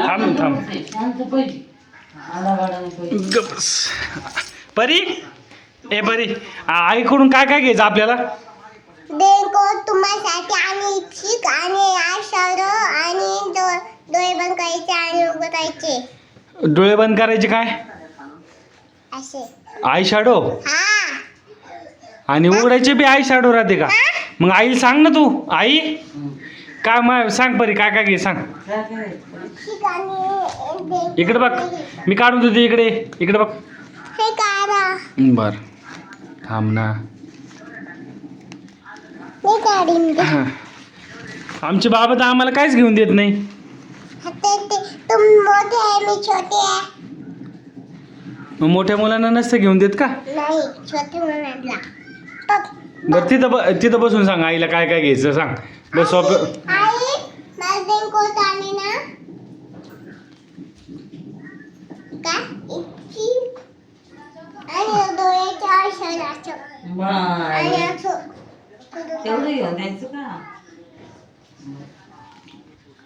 थांब थांब गप्स. परी ए परी आईकडून काय काय घ्यायचं आपल्याला? रेनकोट तुम्हासाठी आणि चिक आणि आयशॅडो आणि डोळे बंद करायचे आणि उघडायचे. डोळे बंद करायचे काय? असे आय शॅडो हा. आणि उघडायचे बी आय शॅडो राहते का? मग आईला सांग ना तू. आई काय मग सांग परी काय काय घे सांग. चिक आणि इकडे बघ मी काढून देते. इकडे बघ. हे काढा. बर थांब ना. मी काढीन ते. आमचे बाबा तर आम्हाला काहीच घेऊन देत नाही. तुम मोठे आहे मी छोटे आहे. मग मोठ्या मुलांना नसतं घेऊन देत का? नाही छोटे मुलांना. बरं तिथं बसून सांग आईला काय काय घ्यायचं सांग. बस आई मला रेनकोट आणि ना काय इतकी आणि डोळ्याच्या आयशॅडो आणि असं तेवढं घेऊन द्यायचं का?